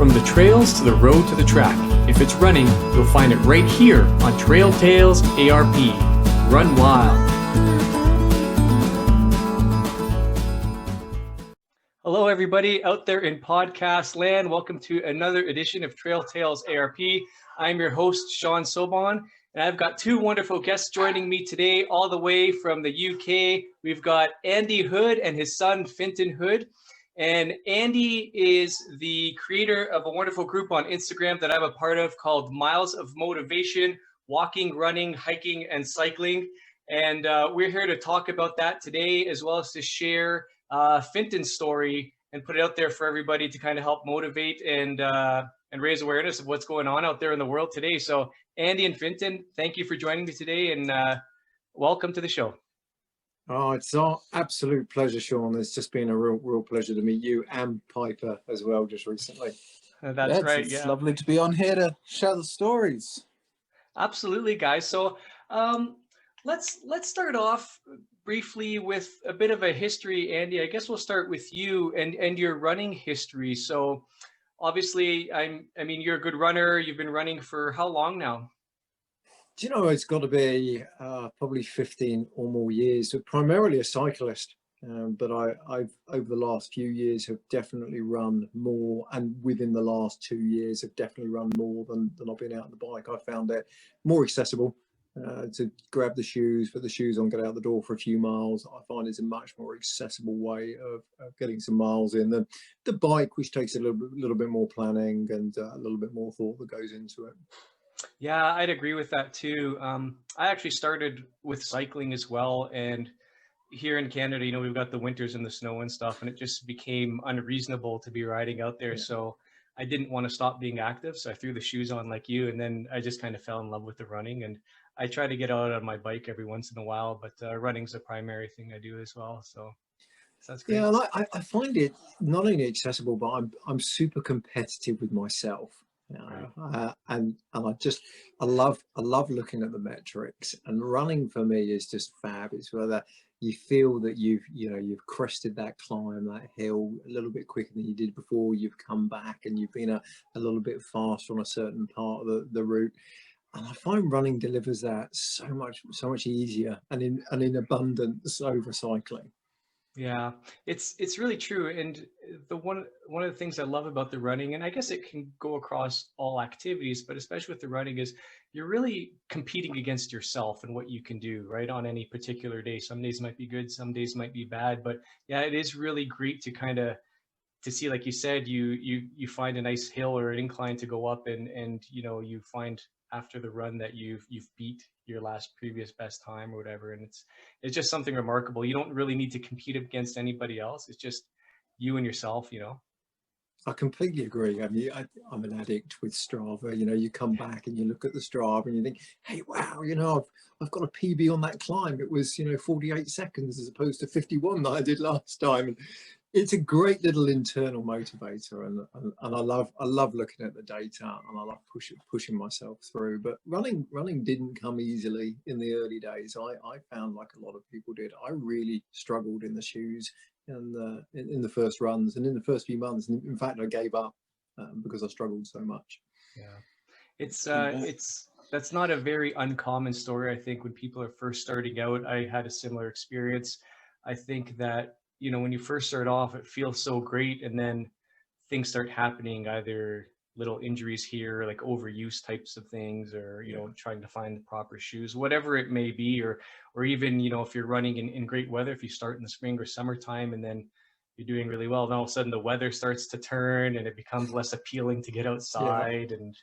From the trails to the road to the track, if it's running, you'll find it right here on Trail Tales ARP. Run wild. Hello, everybody out there in podcast land. Welcome to another edition of Trail Tales ARP. I'm your host, Sean Sobon, and I've got two wonderful guests joining me today, all the way from the UK. We've got Andy Hood and his son, Fintan Hood. And Andy is the creator of a wonderful group on Instagram that I'm a part of called Miles of Motivation, walking, running, hiking, and cycling. And we're here to talk about that today, as well as to share Fintan's story and put it out there for everybody to kind of help motivate and raise awareness of what's going on out there in the world today. So Andy and Fintan, thank you for joining me today, and welcome to the show. Oh, it's our absolute pleasure, Sean. It's just been a real pleasure to meet you and Piper as well just recently. That's right. It's lovely to be on here to share the stories. Absolutely, guys. So let's start off briefly with a bit of a history. Andy, I guess we'll start with you and your running history. So obviously, I mean, you're a good runner. You've been running for how long now? Do you know, it's got to be probably 15 or more years. So primarily a cyclist, but I've over the last few years have definitely run more, and within the last 2 years have definitely run more than I've been out on the bike. I found it more accessible to grab the shoes, put the shoes on, get out the door for a few miles. I find it's a much more accessible way of getting some miles in than the bike, which takes a little bit more planning and a little bit more thought that goes into it. Yeah, I'd agree with that too. I actually started with cycling as well, and here in Canada, you know, we've got the winters and the snow and stuff, and it just became unreasonable to be riding out there. Yeah. So I didn't want to stop being active, so I threw the shoes on like you, and then I just kind of fell in love with the running. And I try to get out on my bike every once in a while, but running's a primary thing I do as well. So that's great. Yeah, I find it not only accessible, but I'm super competitive with myself. Right. And I love looking at the metrics, and running for me is just fab. It's whether you feel that you've crested that climb, that hill a little bit quicker than you did before. You've come back and you've been a little bit faster on a certain part of the route. And I find running delivers that so much easier and in abundance over cycling. Yeah, it's really true. And the one of the things I love about the running, and I guess it can go across all activities, but especially with the running, is you're really competing against yourself and what you can do, right, on any particular day. Some days might be good, some days might be bad, but yeah, it is really great to kind of to see, like you said, you find a nice hill or an incline to go up, and you know, you find after the run that you've beat your last previous best time or whatever, and it's just something remarkable. You don't really need to compete against anybody else. It's just you and yourself, you know. I completely agree. I mean, I'm an addict with Strava. You know, you come back and you look at the Strava and you think, hey, wow, you know, I've got a PB on that climb. It was, 48 seconds as opposed to 51 that I did last time. And it's a great little internal motivator, and I love looking at the data, and I love pushing myself through. But running didn't come easily in the early days. I found, like a lot of people did, I really struggled in the shoes and in the first runs and in the first few months. And in fact, I gave up because I struggled so much. Yeah, that's not a very uncommon story. I think when people are first starting out, I had a similar experience. I think that, you know, when you first start off, it feels so great, and then things start happening, either little injuries here, like overuse types of things, or, you know, trying to find the proper shoes, whatever it may be, or even, you know, if you're running in great weather, if you start in the spring or summertime and then you're doing really well, and all of a sudden the weather starts to turn and it becomes less appealing to get outside. And,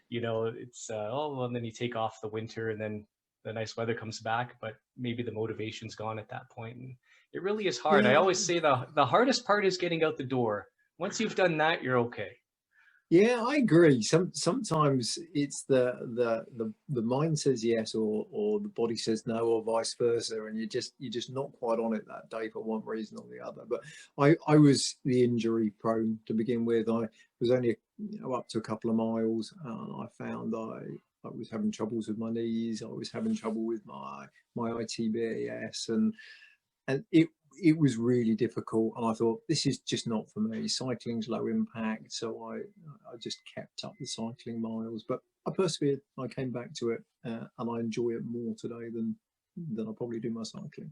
you know, it's and then you take off the winter, and then the nice weather comes back, but maybe the motivation's gone at that point. And it really is hard. I always say the hardest part is getting out the door. Once you've done that, you're okay. Yeah, I agree. Sometimes it's the mind says yes, or the body says no, or vice versa, and you're just not quite on it that day for one reason or the other. But I was the injury prone to begin with. I was only up to a couple of miles, and I found I was having troubles with my knees. I was having trouble with my ITBAS, and and it was really difficult, and I thought, this is just not for me. Cycling's low impact, so I just kept up the cycling miles, but I persevered. I came back to it, and I enjoy it more today than I probably do my cycling.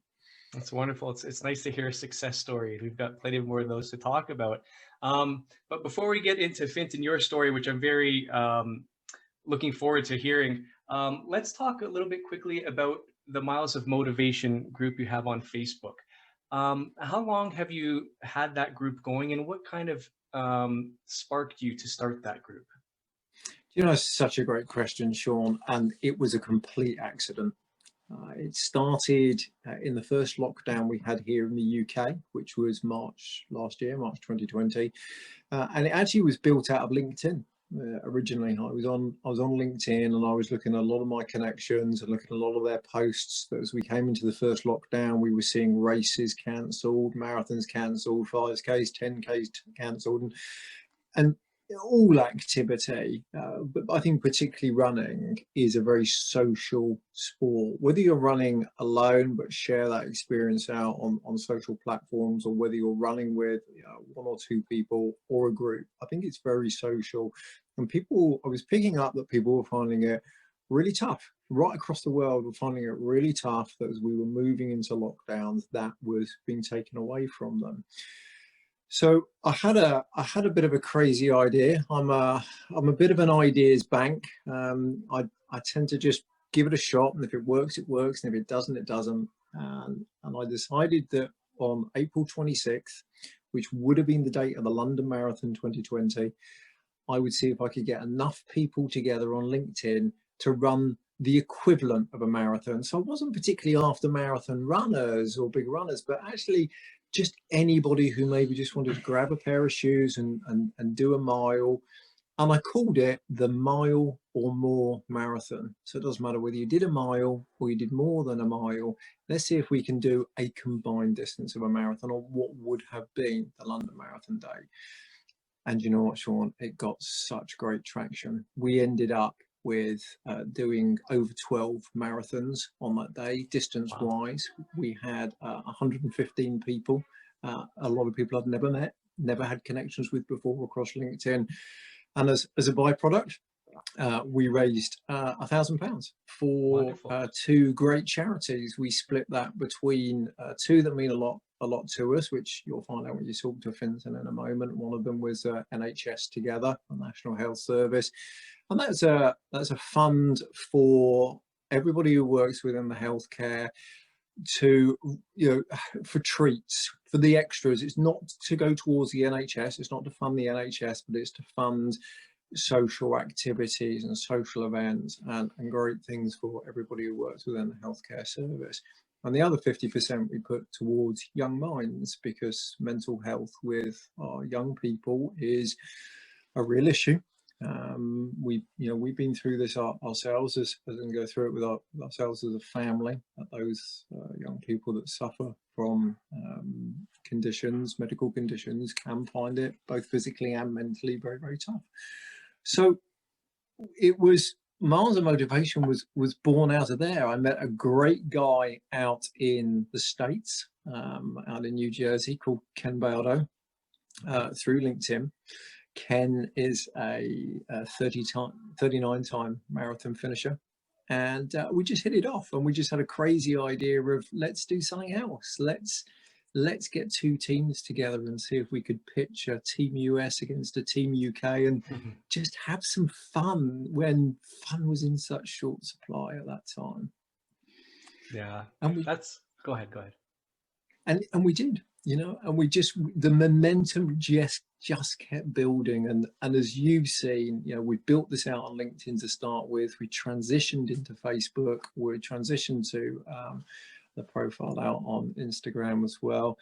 That's wonderful. It's nice to hear a success story. We've got plenty more of those to talk about. But before we get into Fintan, your story, which I'm very looking forward to hearing, let's talk a little bit quickly about the Miles of Motivation group you have on Facebook. How long have you had that group going, and what kind of sparked you to start that group? You know, such a great question, Sean, and it was a complete accident. It started in the first lockdown we had here in the UK, which was March last year, March 2020, and it actually was built out of LinkedIn. Originally, I was on LinkedIn, and I was looking at a lot of my connections and looking at a lot of their posts. That as we came into the first lockdown, we were seeing races cancelled, marathons cancelled, 5Ks, 10Ks cancelled, and all activity, but I think particularly running is a very social sport. Whether you're running alone but share that experience out on social platforms, or whether you're running with one or two people or a group, I think it's very social. And I was picking up that people were finding it really tough. Right across the world were finding it really tough that as we were moving into lockdowns, that was being taken away from them. So I had a bit of a crazy idea. I'm a bit of an ideas bank. I tend to just give it a shot, and if it works, it works, and if it doesn't, it doesn't. And I decided that on April 26th, which would have been the date of the London Marathon 2020, I would see if I could get enough people together on LinkedIn to run the equivalent of a marathon. So I wasn't particularly after marathon runners or big runners, but actually just anybody who maybe just wanted to grab a pair of shoes and do a mile. And I called it the Mile or More Marathon. So it doesn't matter whether you did a mile or you did more than a mile. Let's see if we can do a combined distance of a marathon, or what would have been the London Marathon day. And you know what, Sean, it got such great traction. We ended up with doing over 12 marathons on that day, distance wise. We had 115 people, a lot of people I'd never met, never had connections with before across LinkedIn. And as a byproduct, we raised £1,000 for two great charities. We split that between two that mean a lot to us, which you'll find out when you talk to Fintan in a moment. One of them was NHS Together, the National Health Service, and that's a fund for everybody who works within the healthcare to, for treats, for the extras. It's not to go towards the NHS, it's not to fund the NHS, but it's to fund social activities and social events and great things for everybody who works within the healthcare service. And the other 50% we put towards young minds, because mental health with our young people is a real issue. We've been through this ourselves, as and go through it with ourselves as a family. Those young people that suffer from conditions, medical conditions, can find it both physically and mentally very, very tough. So it was, Miles of Motivation was born out of there. I met a great guy out in the States, out in New Jersey, called Ken Baldo, through LinkedIn. Ken is a 39-time marathon finisher, and we just hit it off, and we just had a crazy idea of, let's do something else. Let's get two teams together and see if we could pitch a Team US against a Team UK and just have some fun, when fun was in such short supply at that time. Yeah, and go ahead. And we did, and we just, the momentum just kept building. And as you've seen, we built this out on LinkedIn to start with. We transitioned into Facebook. We transitioned to the profile out on Instagram as well.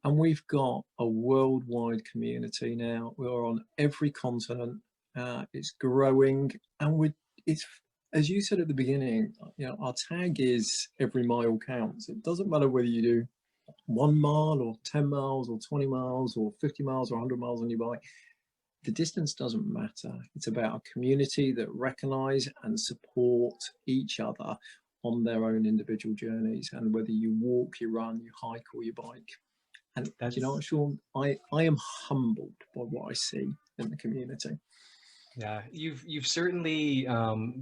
And we've got a worldwide community now. We're on every continent. It's growing, and it's, as you said at the beginning, our tag is every mile counts. It doesn't matter whether you do 1 mile or 10 miles or 20 miles or 50 miles or 100 miles on your bike. The distance doesn't matter. It's about a community that recognize and support each other on their own individual journeys, and whether you walk, you run, you hike, or you bike. And do you know what, Sean? I am humbled by what I see in the community. Yeah, you've certainly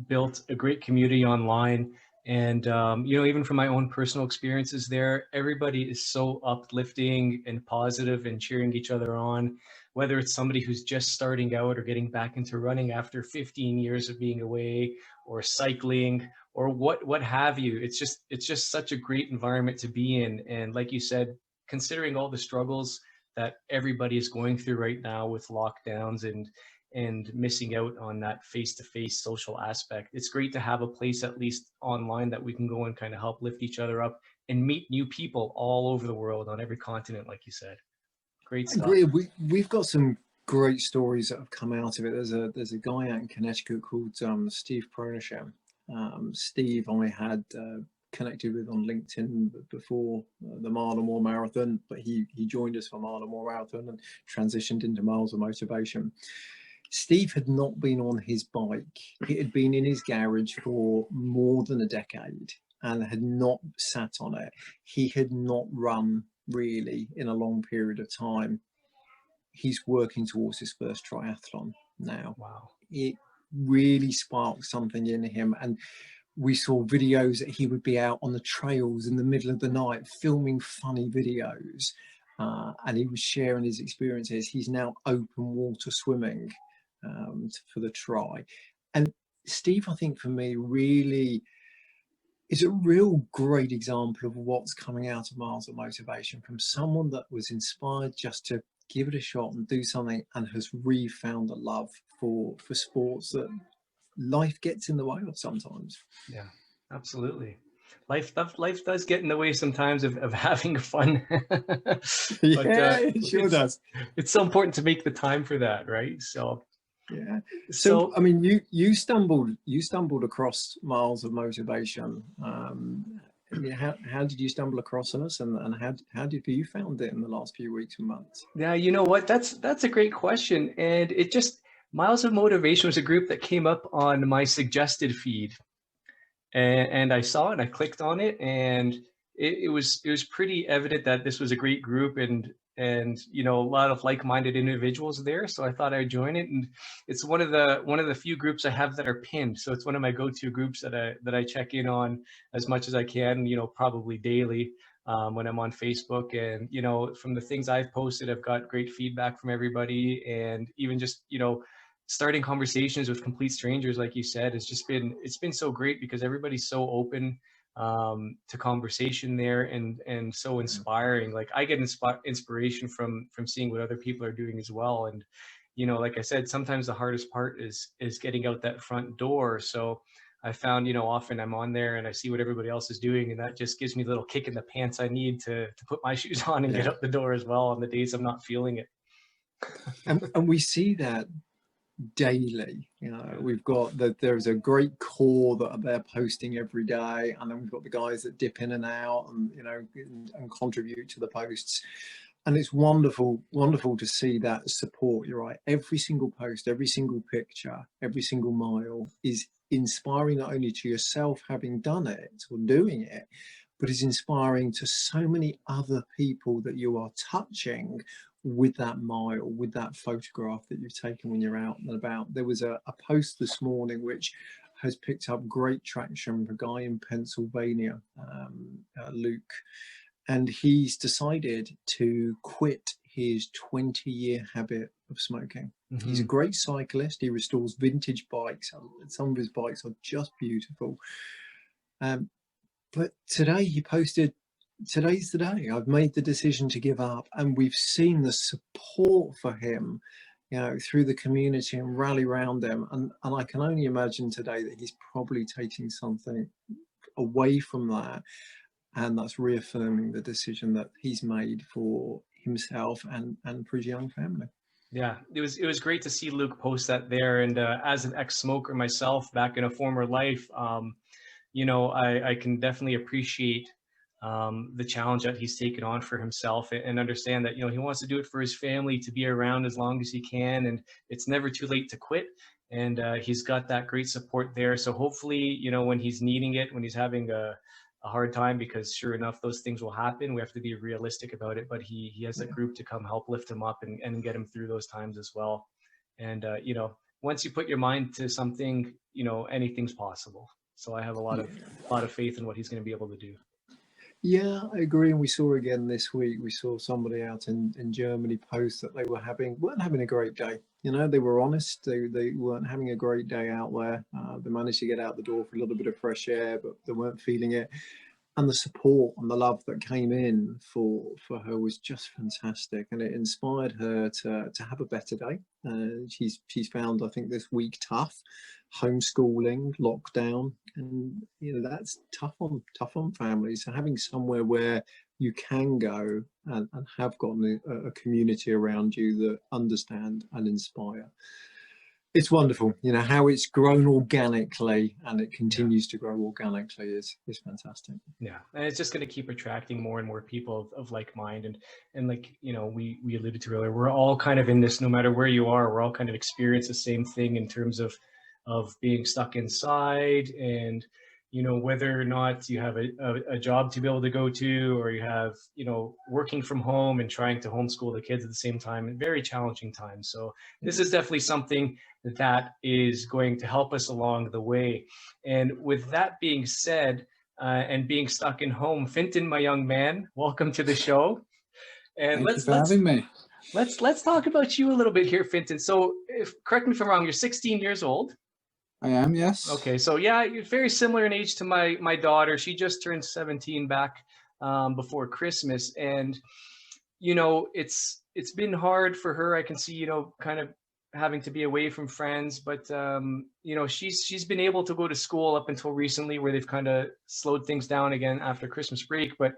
built a great community online, and you know, even from my own personal experiences there, everybody is so uplifting and positive and cheering each other on. Whether it's somebody who's just starting out or getting back into running after 15 years of being away, or cycling, or what have you, it's just such a great environment to be in. And like you said, considering all the struggles that everybody is going through right now with lockdowns and missing out on that face-to-face social aspect, it's great to have a place, at least online, that we can go and kind of help lift each other up and meet new people all over the world on every continent, like you said. Great I stuff. agree. We've got some great stories that have come out of it. There's a guy out in Connecticut called Steve Pronasham. Steve, I had connected with on LinkedIn before the Mile and More Marathon, but he joined us for Mile and More Marathon and transitioned into Miles of Motivation. Steve had not been on his bike. It had been in his garage for more than a decade and had not sat on it. He had not run really in a long period of time. He's working towards his first triathlon now. Wow. It really sparked something in him. And we saw videos that he would be out on the trails in the middle of the night filming funny videos. And he was sharing his experiences. He's now open water swimming for the try. And Steve, I think for me, really is a real great example of what's coming out of Miles of Motivation, from someone that was inspired just to give it a shot and do something, and has refound a love for sports that life gets in the way of sometimes. Yeah, absolutely. Life does get in the way sometimes of having fun. But Yeah, it sure does. It's so important to make the time for that, right? So yeah. So I mean, you stumbled across Miles of Motivation. How did you stumble across us, and how did you found it in the last few weeks and months? Yeah, you know what? That's a great question, and it just, Miles of Motivation was a group that came up on my suggested feed, and I saw it and I clicked on it, and it was pretty evident that this was a great group, and you know, a lot of like-minded individuals there. So I thought I'd join it, and it's one of the few groups I have that are pinned. So it's one of my go-to groups that I check in on as much as I can, you know, probably daily. When I'm on Facebook, and you know, from the things I've posted, I've got great feedback from everybody, and even just, you know, starting conversations with complete strangers, like you said, it's been so great, because everybody's so open to conversation there, and so inspiring. Like, I get inspiration from seeing what other people are doing as well. And you know, like I said, sometimes the hardest part is getting out that front door. So I found, you know, often I'm on there and I see what everybody else is doing, and that just gives me a little kick in the pants I need to put my shoes on and get out the door as well on the days I'm not feeling it. And we see that daily. You know, we've got that there's a great core that they're posting every day, and then we've got the guys that dip in and out and, you know, and contribute to the posts. And it's wonderful to see that support. You're right. Every single post, every single picture, every single mile is inspiring, not only to yourself having done it or doing it, but is inspiring to so many other people that you are touching with that mile, with that photograph that you've taken when you're out and about. There was a post this morning which has picked up great traction from a guy in Pennsylvania, Luke, and he's decided to quit his 20-year habit of smoking. Mm-hmm. He's a great cyclist. He restores vintage bikes. Some of his bikes are just beautiful. But today he posted, "Today's the day. I've made the decision to give up." And we've seen the support for him, you know, through the community and rally around him. And I can only imagine today that he's probably taking something away from that. And that's reaffirming the decision that he's made for himself and for his young family. Yeah, it was great to see Luke post that there. And as an ex-smoker myself, back in a former life, you know, I can definitely appreciate the challenge that he's taken on for himself, and understand that, he wants to do it for his family, to be around as long as he can, and it's never too late to quit. And he's got that great support there. So hopefully, when he's needing it, when he's having a hard time, because sure enough, those things will happen. We have to be realistic about it, but he has a group to come help lift him up and get him through those times as well. And, once you put your mind to something, anything's possible. So I have a lot of faith in what he's going to be able to do. Yeah, I agree. And we saw again this week, we saw somebody out in Germany post that they weren't having a great day. They were honest. They weren't having a great day out there. They managed to get out the door for a little bit of fresh air, but they weren't feeling it. And the support and the love that came in for her was just fantastic, and it inspired her to have a better day. She's found, I think, this week tough, homeschooling, lockdown, and that's tough on families. So having somewhere where you can go and have got a community around you that understand and inspire. It's wonderful, how it's grown organically, and it continues to grow organically is fantastic. Yeah, and it's just going to keep attracting more and more people of like mind, and like we alluded to earlier, we're all kind of in this. No matter where you are, we're all kind of experience the same thing in terms of being stuck inside, and whether or not you have a job to be able to go to, or you have working from home and trying to homeschool the kids at the same time, and very challenging times. So this is definitely something that is going to help us along the way. And with that being said, and being stuck in home, Fintan, my young man, welcome to the show. And Thank you for having me. Let's talk about you a little bit here, Fintan. So, correct me if I'm wrong, you're 16 years old. I am, yes. Okay, so yeah, you're very similar in age to my daughter. She just turned 17 back before Christmas, and it's been hard for her. I can see kind of having to be away from friends, but she's been able to go to school up until recently, where they've kind of slowed things down again after Christmas break. But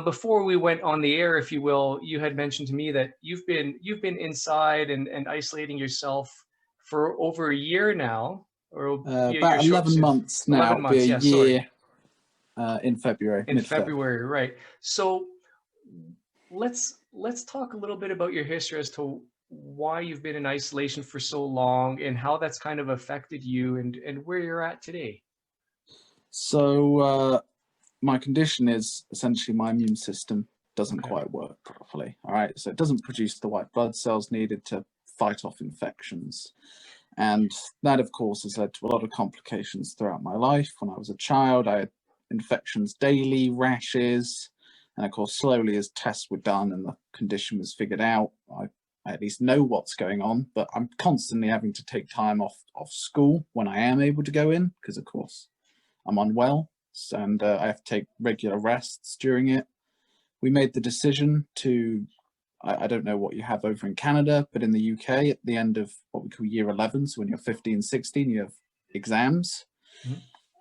before we went on the air, if you will, you had mentioned to me that you've been inside and isolating yourself for over a year now, or about 11 months now. 11 months, be a year in February. In February, right? So let's talk a little bit about your history as to why you've been in isolation for so long, and how that's kind of affected you, and where you're at today. So my condition is essentially my immune system doesn't quite work properly. All right, so it doesn't produce the white blood cells needed to fight off infections. And that, of course, has led to a lot of complications throughout my life. When I was a child, I had infections daily, rashes, and of course, slowly as tests were done and the condition was figured out, I at least know what's going on, but I'm constantly having to take time off school when I am able to go in, because of course I'm unwell, and I have to take regular rests during it. We made the decision to, I don't know what you have over in Canada, but in the UK, at the end of what we call year 11, so when you're 15, 16, you have exams,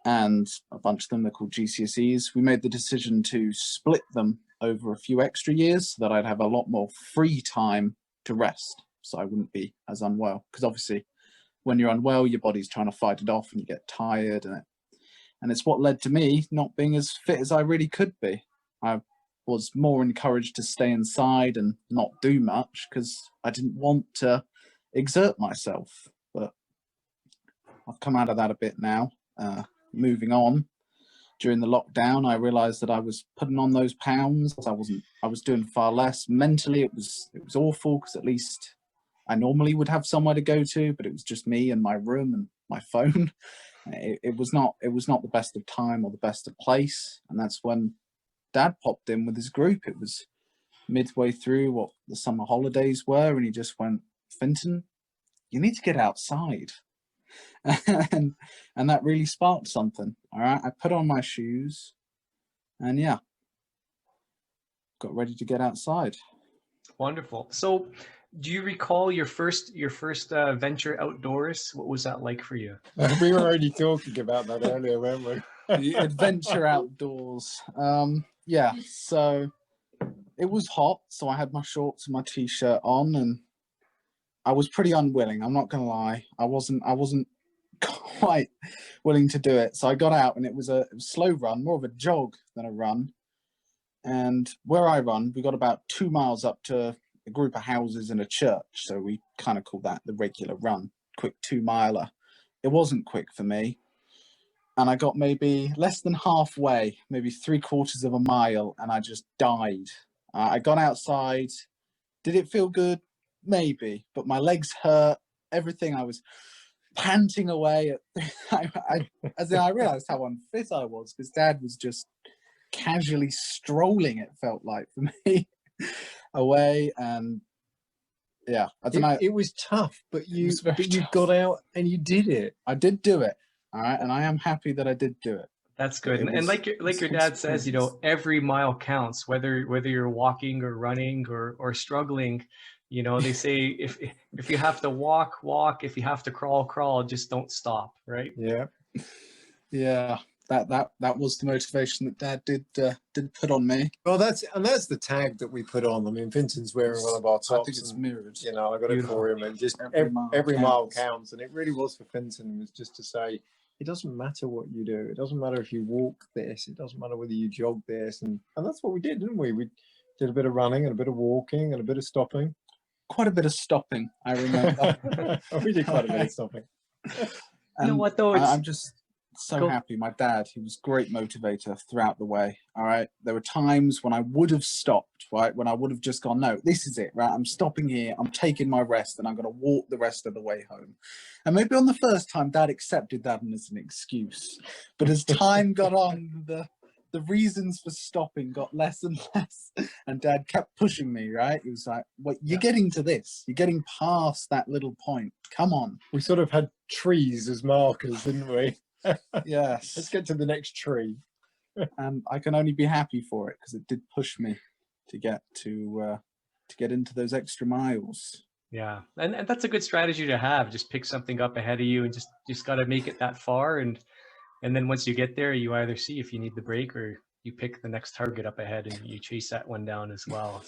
and a bunch of them are called GCSEs. We made the decision to split them over a few extra years, so that I'd have a lot more free time to rest, so I wouldn't be as unwell. Because obviously, when you're unwell, your body's trying to fight it off, and you get tired, and it's what led to me not being as fit as I really could be. I was more encouraged to stay inside and not do much because I didn't want to exert myself. But I've come out of that a bit now. Moving on, during the lockdown, I realized that I was putting on those pounds. I was doing far less. Mentally, it was awful, because at least I normally would have somewhere to go to, but it was just me and my room and my phone. It was not the best of time or the best of place. And that's when Dad popped in with his group. It was midway through what the summer holidays were, and he just went, "Fintan, you need to get outside." and that really sparked something. All right, I put on my shoes, and yeah, got ready to get outside. Wonderful. So, do you recall your first venture outdoors? What was that like for you? We were already talking about that earlier, weren't we? The adventure outdoors. Yeah, so it was hot, so I had my shorts and my t-shirt on, and I was pretty unwilling. I'm not gonna lie. I wasn't quite willing to do it. So I got out, and it was a slow run, more of a jog than a run. And where I run, we got about 2 miles up to a group of houses and a church. So we kind of call that the regular run, quick 2-miler. It wasn't quick for me. And I got maybe less than halfway, maybe 3/4 of a mile, and I just died. I got outside. Did it feel good? Maybe, but my legs hurt, everything. I was panting away. I realized how unfit I was, because Dad was just casually strolling, it felt like, for me, away. And yeah, I don't know. It was tough, but you tough. got out and you did it. I did do it. All right, and I am happy that I did do it. That's good. And like your dad says, you know, every mile counts, whether you're walking or running or struggling. You know, they say if you have to walk, walk. If you have to crawl, crawl. Just don't stop, right? Yeah. Yeah. That was the motivation that Dad did put on me. Well, that's the tag that we put on. I mean, Fintan's wearing one of our tops. I think it's mirrored. You know, I got it for him, and just every mile counts. And it really was for Fintan, was just to say, it doesn't matter what you do. It doesn't matter if you walk this. It doesn't matter whether you jog this. And that's what we did, didn't we? We did a bit of running and a bit of walking and a bit of stopping. Quite a bit of stopping, I remember. We did quite a bit of stopping. You know what, though? I'm just so happy. My dad, he was a great motivator throughout the way. All right. There were times when I would have stopped, right? When I would have just gone, no, this is it, right? I'm stopping here. I'm taking my rest, and I'm going to walk the rest of the way home. And maybe on the first time, Dad accepted that as an excuse. But as time got on, the reasons for stopping got less and less. And Dad kept pushing me, right? He was like, wait, you're getting to this. You're getting past that little point. Come on. We sort of had trees as markers, didn't we? Yes. Let's get to the next tree. And I can only be happy for it, because it did push me to get into those extra miles. Yeah, and that's a good strategy to have. Just pick something up ahead of you, and just got to make it that far, and then once you get there, you either see if you need the break, or you pick the next target up ahead and you chase that one down as well.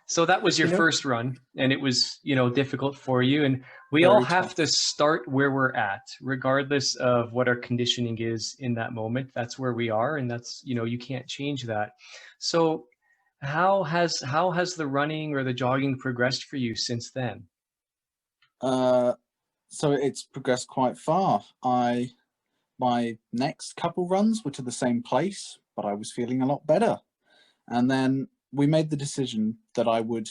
So that was your first run, and it was, you know, difficult for you. And we all have to start where we're at, regardless of what our conditioning is in that moment. That's where we are, and that's, you know, you can't change that. So how has the running or the jogging progressed for you since then? So it's progressed quite far. My next couple runs were to the same place, but I was feeling a lot better. And then we made the decision that I would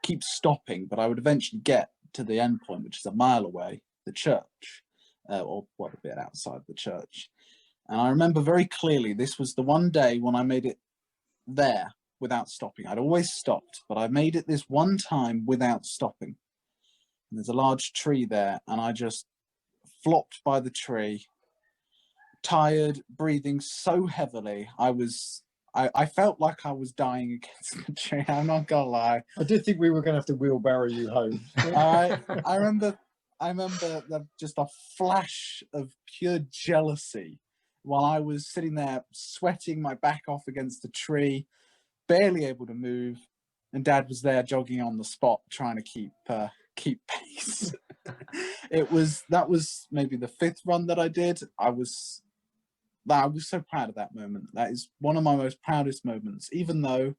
keep stopping, but I would eventually get to the end point, which is a mile away, the church, or what, a bit outside the church. And I remember very clearly, this was the one day when I made it there without stopping. I'd always stopped, but I made it this one time without stopping. And there's a large tree there, and I just flopped by the tree, tired, breathing so heavily. I felt like I was dying against the tree. I'm not gonna lie. I did think we were going to have to wheelbarrow you home. I remember just a flash of pure jealousy while I was sitting there sweating my back off against the tree, barely able to move, and Dad was there jogging on the spot, trying to keep pace. That was maybe the 5th run that I did. I was so proud of that moment. That is one of my most proudest moments, even though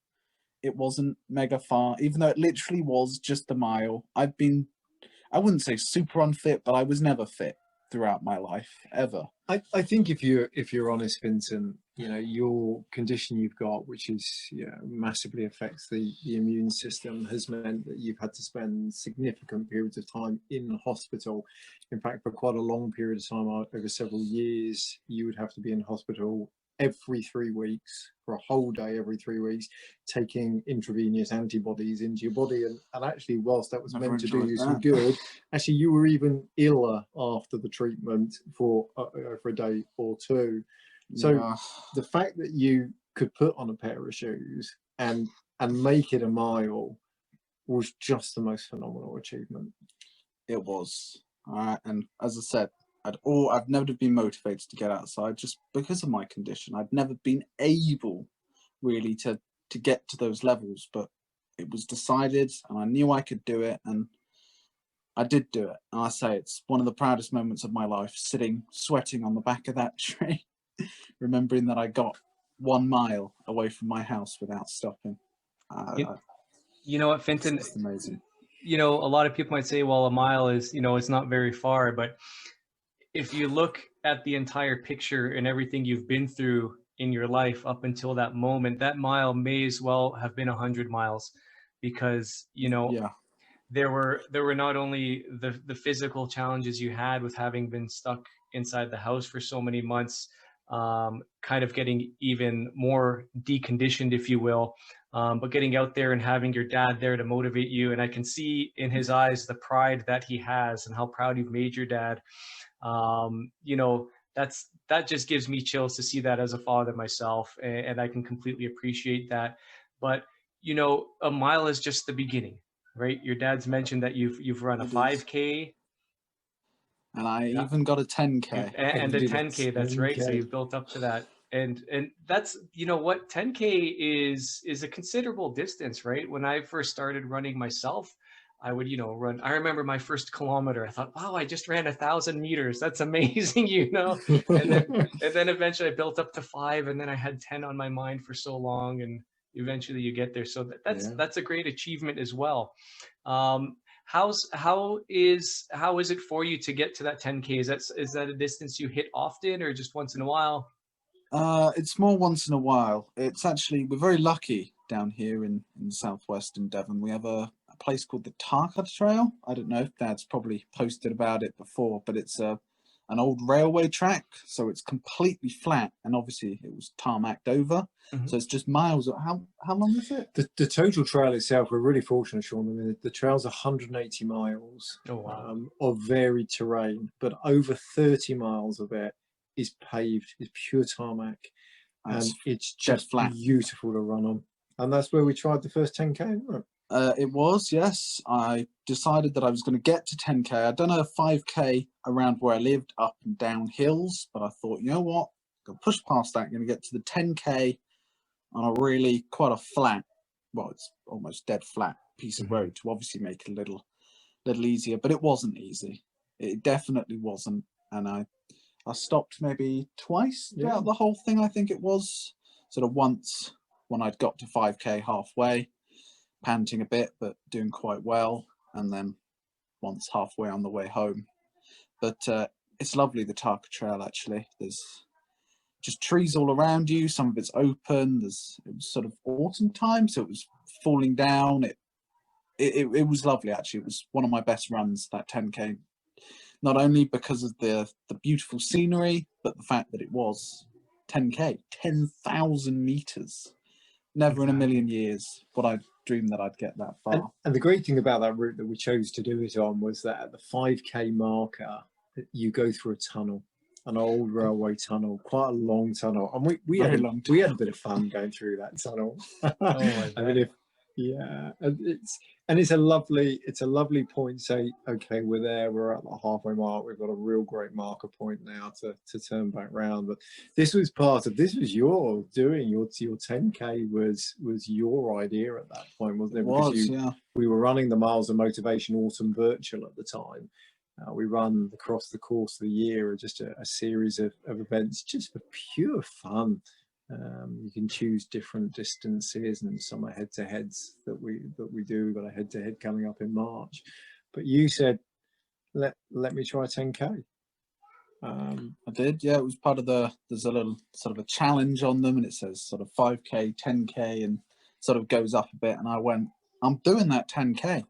it wasn't mega far, even though it literally was just a mile. I wouldn't say super unfit, but I was never fit throughout my life, ever. I think if you're honest, Vincent, you know, your condition you've got, which is, you know, massively affects the immune system, has meant that you've had to spend significant periods of time in hospital. In fact, for quite a long period of time, over several years, you would have to be in hospital every 3 weeks, for a whole day every 3 weeks, taking intravenous antibodies into your body. And actually, whilst that was meant to do you some good, actually you were even iller after the treatment for a day or two. So the fact that you could put on a pair of shoes and make it a mile was just the most phenomenal achievement. It was. And as I said, I've never been motivated to get outside just because of my condition. I'd never been able really to get to those levels, but it was decided, and I knew I could do it, and I did do it. And I say it's one of the proudest moments of my life, sitting sweating on the back of that tree, remembering that I got 1 mile away from my house without stopping. You know what, Fintan? It's amazing. You know, a lot of people might say, well, a mile is, you know, it's not very far, but if you look at the entire picture and everything you've been through in your life up until that moment, that mile may as well have been 100 miles, because, you know, Yeah. there were not only the physical challenges you had with having been stuck inside the house for so many months, kind of getting even more deconditioned, if you will, but getting out there and having your dad there to motivate you. And I can see in his eyes the pride that he has and how proud you've made your dad. You know, that just gives me chills to see that as a father myself, and I can completely appreciate that. But you know, a mile is just the beginning, right? Your dad's mentioned that you've run a It is. 5K. And I Yeah. even got a 10K. And you a did a 10K, that's right. So 10K. you've built up to that. And that's, you know what, 10K is a considerable distance, right? When I first started running myself, I would, you know, run. I remember my first kilometer. I thought, wow, I just ran 1,000 meters. That's amazing, you know. And then eventually I built up to 5, and then I had 10 on my mind for so long, and eventually you get there. So that's a great achievement as well. How is it for you to get to that 10K? Is that a distance you hit often, or just once in a while? It's more once in a while. It's actually, we're very lucky down here in the southwest in Devon. We have a place called the Tarka Trail. I don't know if Dad's probably posted about it before, but it's an old railway track, so it's completely flat, and obviously it was tarmacked over, so it's just miles. How long is it? The total trail itself, we're really fortunate, Sean. I mean, the trail's 180 miles of varied terrain, but over 30 miles of it is paved, is pure tarmac, and it's just flat, beautiful to run on. And that's where we tried the first 10K, wasn't it? It was, yes. I decided that I was going to get to 10K. I'd done a 5K around where I lived, up and down hills, but I thought, you know what, I'm going to push past that. I'm going to get to the 10K on a really quite a flat, well, it's almost dead flat piece of road to obviously make it a little easier, but it wasn't easy. It definitely wasn't. And I stopped maybe twice throughout the whole thing. I think it was sort of once when I'd got to 5K halfway, panting a bit, but doing quite well. And then once halfway on the way home. But it's lovely, the Tarka Trail, actually. There's just trees all around you. Some of it's open. It was sort of autumn time, so it was falling down. It was lovely, actually. It was one of my best runs, that 10K. Not only because of the beautiful scenery, but the fact that it was 10K, 10,000 meters. Never in a million years would I dream that I'd get that far. And the great thing about that route that we chose to do it on was that at the 5K marker, you go through a tunnel, an old railway tunnel, quite a long tunnel. And we had a bit of fun going through that tunnel. I mean, it's a lovely point to say, okay, we're there, we're at the halfway mark, we've got a real great marker point now to turn back round. But this was your doing, your 10K was your idea at that point, wasn't it? Because we were running the Miles of Motivation Autumn Virtual at the time. We run across the course of the year, just a series of events just for pure fun. You can choose different distances, and some are head-to-heads that we do. We've got a head-to-head coming up in March. But you said, let me try 10K. I did, yeah. It was part of there's a little sort of a challenge on them, and it says sort of 5K, 10K, and sort of goes up a bit. And I went, I'm doing that 10K.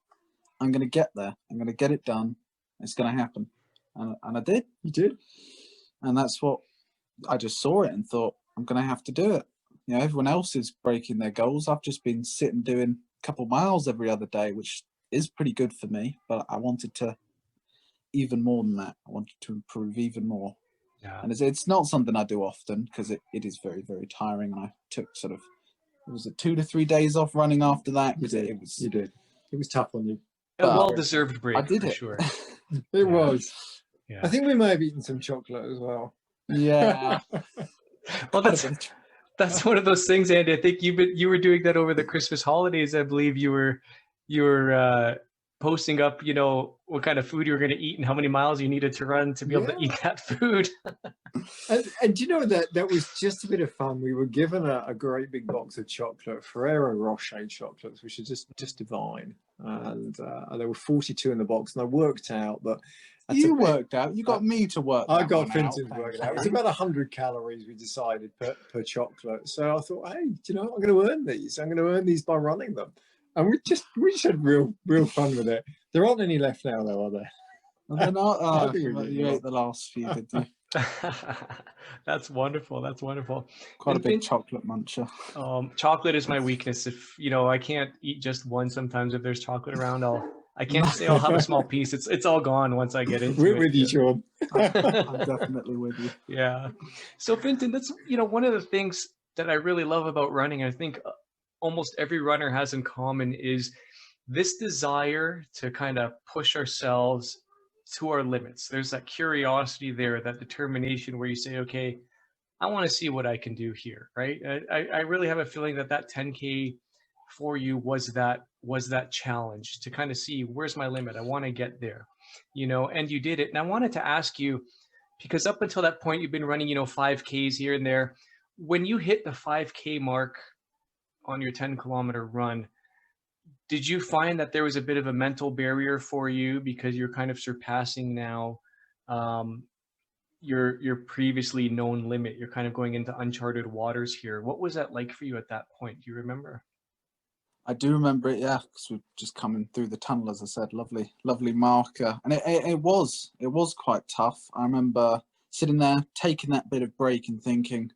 I'm going to get there. I'm going to get it done. It's going to happen. And I did. You did. And that's what I just saw it and thought, I'm going to have to do it. You know, everyone else is breaking their goals. I've just been sitting doing a couple miles every other day, which is pretty good for me. But I wanted to even more than that. I wanted to improve even more. Yeah. And it's not something I do often because it is very, very tiring. And I took sort of, was it 2 to 3 days off running after that? You did. It was tough on you. A well-deserved break, I did for it. sure. It was. Yeah. I think we may have eaten some chocolate as well. Yeah. Well, that's one of those things, Andy. I think you were doing that over the Christmas holidays. I believe you were posting up, you know, what kind of food you were going to eat and how many miles you needed to run to be able to eat that food. And you know, that was just a bit of fun. We were given a great big box of chocolate, Ferrero Rocher chocolates, which are just divine. And there were 42 in the box, and I worked out that you worked out. You got me to work. I got Fintan to work it out. It was about 100 calories we decided per chocolate. So I thought, hey, do you know what? I'm going to earn these. I'm going to earn these by running them. And we just had real fun with it. There aren't any left now, though, are there? Well, they're not. You ate the last few, did you? That's wonderful. That's wonderful. Quite a big chocolate muncher. Chocolate is my weakness. If you know, I can't eat just one. Sometimes if there's chocolate around, I can't say I'll have a small piece. It's all gone once I get into it. We're with you, Sean. I'm definitely with you. Yeah. So Fintan, that's, you know, one of the things that I really love about running, I think almost every runner has in common, is this desire to kind of push ourselves to our limits. There's that curiosity there, that determination where you say, okay, I want to see what I can do here, right? I really have a feeling that 10K for you was that challenge to kind of see, where's my limit? I want to get there, you know, and you did it. And I wanted to ask you, because up until that point, you've been running, you know, 5Ks here and there. When you hit the 5K mark on your 10-kilometer run, did you find that there was a bit of a mental barrier for you because you're kind of surpassing now your previously known limit? You're kind of going into uncharted waters here. What was that like for you at that point? Do you remember? I do remember it, yeah, because we're just coming through the tunnel, as I said. Lovely marker, and it was quite tough. I remember sitting there, taking that bit of break and thinking,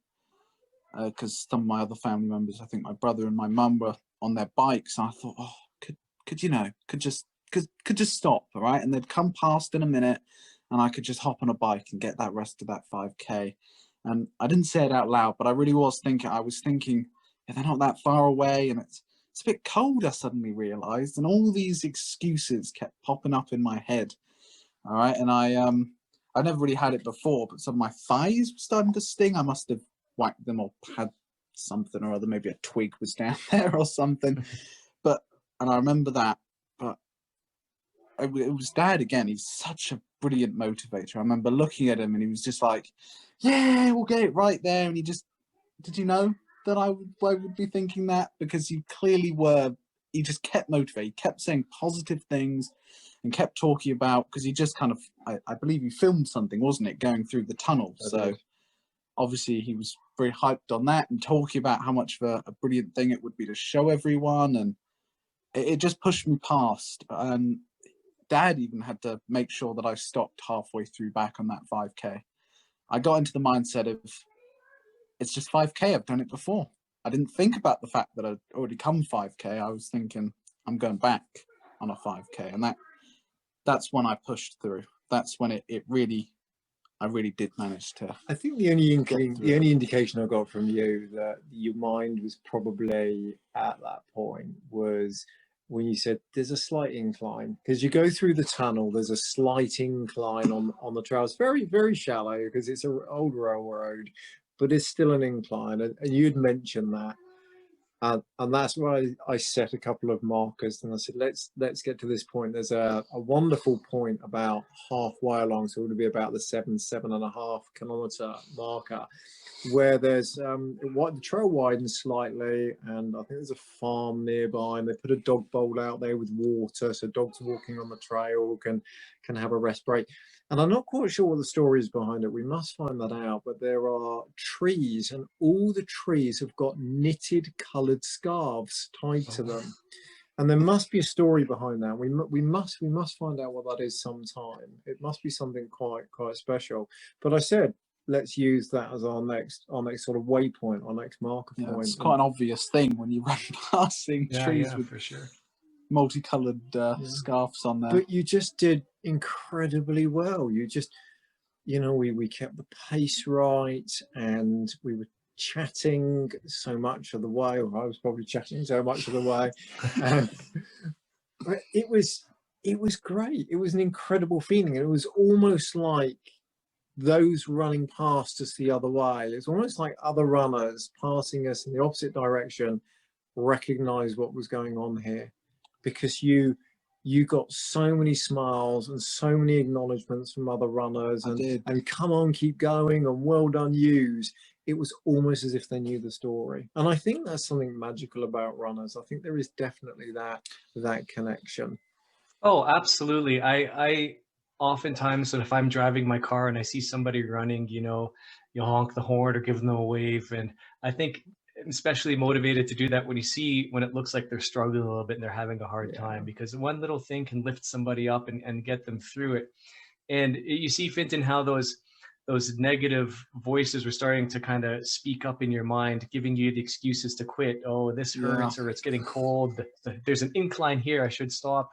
because some of my other family members, I think my brother and my mum, were on their bikes, and I thought, oh, could just stop, all right? And they'd come past in a minute, and I could just hop on a bike and get that rest of that 5K. And I didn't say it out loud, but I really was thinking. I was thinking, yeah, they're not that far away, and it's a bit cold, I suddenly realised, and all these excuses kept popping up in my head. All right, and I never really had it before, but some of my thighs were starting to sting. I must have whacked them or had something or other, maybe a twig was down there or something. And I remember that, but it was Dad again. He's such a brilliant motivator. I remember looking at him and he was just like, yeah, we'll get it right there. And he just, did you know that I would be thinking that? Because you clearly were. He just kept motivating, kept saying positive things and kept talking about, because he just kind of, I believe he filmed something, wasn't it, going through the tunnel. So obviously he was very hyped on that and talking about how much of a brilliant thing it would be to show everyone. And it just pushed me past. And Dad even had to make sure that I stopped halfway through back on that 5K. I got into the mindset of, it's just 5K, I've done it before. I didn't think about the fact that I'd already come 5K. I was thinking, I'm going back on a 5K. And that's when I pushed through. That's when I really did manage to. I think the only indication I got from you that your mind was probably at that point was when you said there's a slight incline, because you go through the tunnel, there's a slight incline on the trail. It's very, very shallow because it's an old railroad, but it's still an incline. And you'd mentioned that. And that's why I set a couple of markers, and I said, let's get to this point. There's a wonderful point about halfway along, so it would be about the 7.5 kilometer marker, where there's the trail widens slightly, and I think there's a farm nearby, and they put a dog bowl out there with water, so dogs walking on the trail can have a rest break. And I'm not quite sure what the story is behind it. We must find that out. But there are trees, and all the trees have got knitted coloured scarves tied to them. And there must be a story behind that. We must find out what that is sometime. It must be something quite special. But I said, let's use that as our next sort of waypoint, our next marker point. It's quite an obvious thing when you run passing trees with for sure multicolored scarves on there. But you just did incredibly well. You just, we kept the pace right, and we were chatting so much of the way, or I was probably chatting so much of the way. But it was great. It was an incredible feeling. And it was almost like those running past us the other way. It's almost like other runners passing us in the opposite direction recognize what was going on here, because you you got so many smiles and so many acknowledgements from other runners, and come on, keep going, and well done yous. It was almost as if they knew the story. And I think that's something magical about runners. I think there is definitely that connection. Oh, absolutely. I oftentimes, if I'm driving my car and I see somebody running, you know, you honk the horn or give them a wave. And I think I'm especially motivated to do that when you see, when it looks like they're struggling a little bit and they're having a hard time, because one little thing can lift somebody up and get them through it. And you see, Fintan, how those negative voices were starting to kind of speak up in your mind, giving you the excuses to quit. Oh, this hurts, or it's getting cold. There's an incline here, I should stop.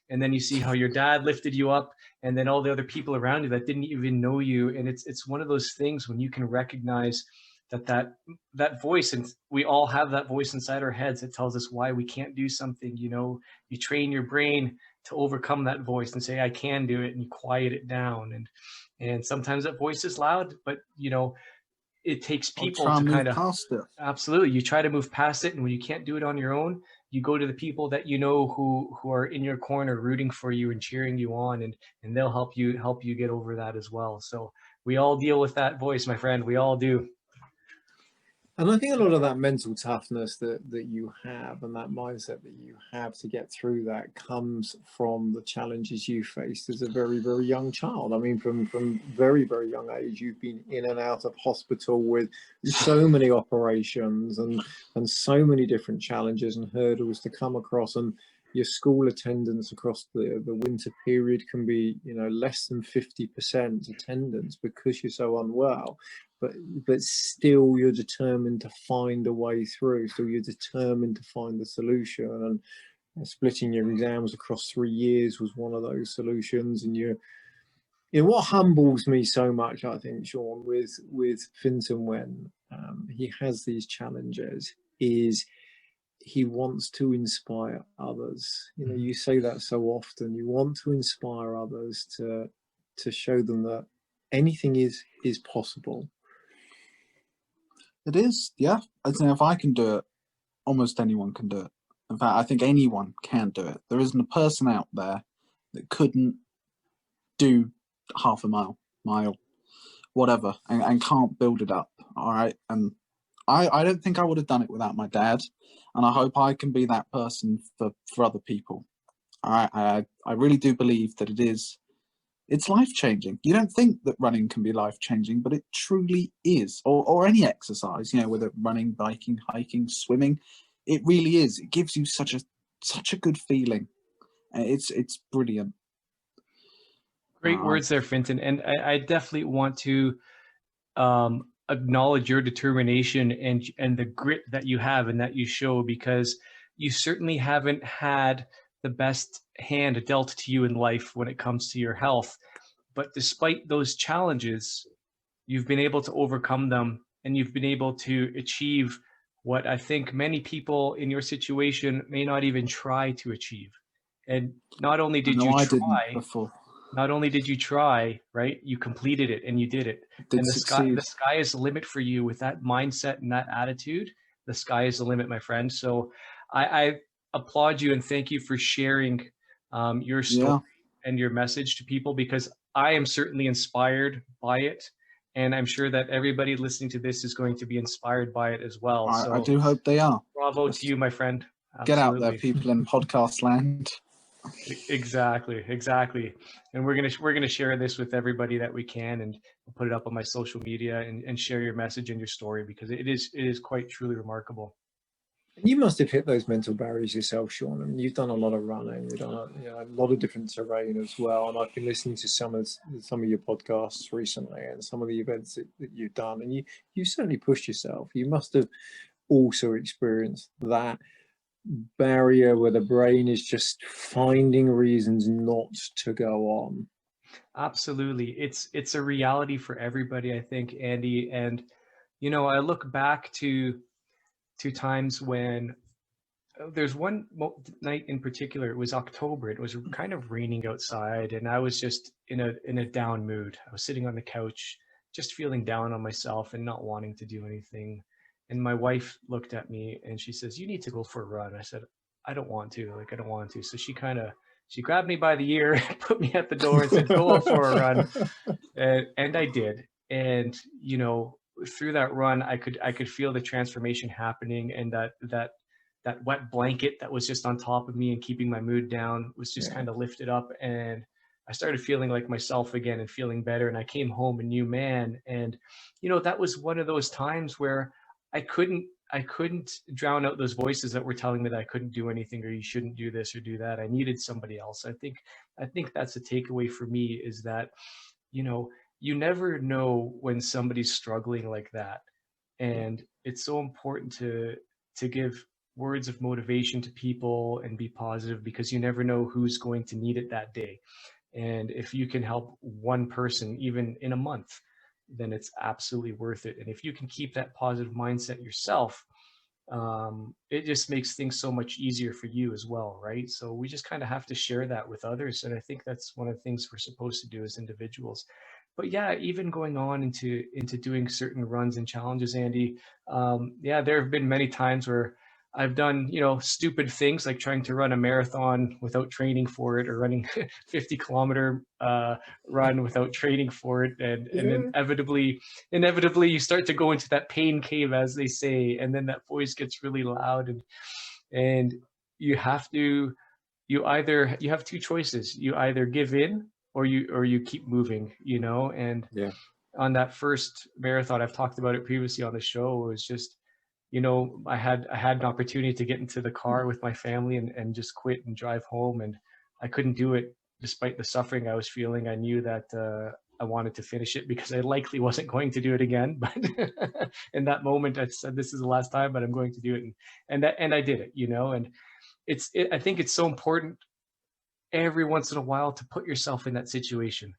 And then you see how your dad lifted you up, and then all the other people around you that didn't even know you. And it's one of those things when you can recognize that voice, and we all have that voice inside our heads that tells us why we can't do something. You know, you train your brain to overcome that voice and say, I can do it, and you quiet it down. And sometimes that voice is loud, but you know, it takes people to kind of, absolutely, you try to move past it. And when you can't do it on your own, you go to the people that you know who are in your corner rooting for you and cheering you on, and they'll help you get over that as well. So we all deal with that voice, my friend. We all do. And I think a lot of that mental toughness that you have, and that mindset that you have to get through that, comes from the challenges you faced as a very, very young child. I mean, from very, very young age, you've been in and out of hospital with so many operations and so many different challenges and hurdles to come across. And your school attendance across the winter period can be, you know, less than 50% attendance because you're so unwell. But still you're determined to find a way through. So you're determined to find the solution, and splitting your exams across 3 years was one of those solutions. And you know what humbles me so much, I think, Sean, with Fintan when he has these challenges, is he wants to inspire others. You know, you say that so often. You want to inspire others to show them that anything is possible. It is, yeah. I think if I can do it, almost anyone can do it. In fact, I think anyone can do it. There isn't a person out there that couldn't do half a mile, whatever, and can't build it up. All right. And I don't think I would have done it without my dad. And I hope I can be that person for other people. All right. I really do believe that it's life-changing. You don't think that running can be life-changing, but it truly is. Or any exercise, you know, whether running, biking, hiking, swimming, it really is. It gives you such a good feeling. It's brilliant. Great words there, Fintan. And I definitely want to acknowledge your determination and the grit that you have and that you show, because you certainly haven't had the best hand dealt to you in life when it comes to your health. But despite those challenges, you've been able to overcome them, and you've been able to achieve what I think many people in your situation may not even try to achieve. And not only did you try, not only did you try, right? You completed it and you did it. And the sky is the limit for you with that mindset and that attitude. The sky is the limit, my friend. So I applaud you and thank you for sharing your story and your message to people, because I am certainly inspired by it. And I'm sure that everybody listening to this is going to be inspired by it as well. I do hope they are. Bravo to you, my friend. Absolutely. Get out there, people in podcast land. Exactly. And we're gonna share this with everybody that we can, and we'll put it up on my social media and share your message and your story, because it is quite truly remarkable. You must have hit those mental barriers yourself, Sean. I mean, you've done a lot of running, you've done a lot of different terrain as well. And I've been listening to some of your podcasts recently and some of the events that you've done, and you certainly pushed yourself. You must have also experienced that barrier where the brain is just finding reasons not to go on. Absolutely. It's a reality for everybody, I think, Andy. And, you know, I look back to times when there's one night in particular. It was October. It was kind of raining outside, and I was just in a down mood. I was sitting on the couch, just feeling down on myself and not wanting to do anything. And my wife looked at me and she says, "You need to go for a run." I said, I don't want to. I don't want to. So she kind of she grabbed me by the ear, put me at the door and said, go out for a run. And I did. And, you know, through that run, I could feel the transformation happening, and that wet blanket that was just on top of me and keeping my mood down was just kind of lifted up, and I started feeling like myself again and feeling better. And I came home a new man. And, you know, that was one of those times where I couldn't drown out those voices that were telling me that I couldn't do anything, or you shouldn't do this or do that. I needed somebody else. I think that's a takeaway for me, is that, you know, you never know when somebody's struggling like that. And it's so important to give words of motivation to people and be positive, because you never know who's going to need it that day. And if you can help one person, even in a month, then it's absolutely worth it. And if you can keep that positive mindset yourself, it just makes things so much easier for you as well, right? So we just kind of have to share that with others. And I think that's one of the things we're supposed to do as individuals. But yeah, even going on into doing certain runs and challenges, Andy, yeah, there have been many times where I've done, you know, stupid things like trying to run a marathon without training for it, or running 50-kilometer run without training for it. And then inevitably you start to go into that pain cave, as they say, and then that voice gets really loud, and you have to, you have two choices. You either give in, or you keep moving, you know. And on that first marathon, I've talked about it previously on the show, it was just, you know, I had an opportunity to get into the car with my family and just quit and drive home, and I couldn't do it despite the suffering I was feeling. I knew that I wanted to finish it, because I likely wasn't going to do it again. But in that moment, I said, this is the last time, but I'm going to do it. And I did it, you know. And I think it's so important every once in a while to put yourself in that situation,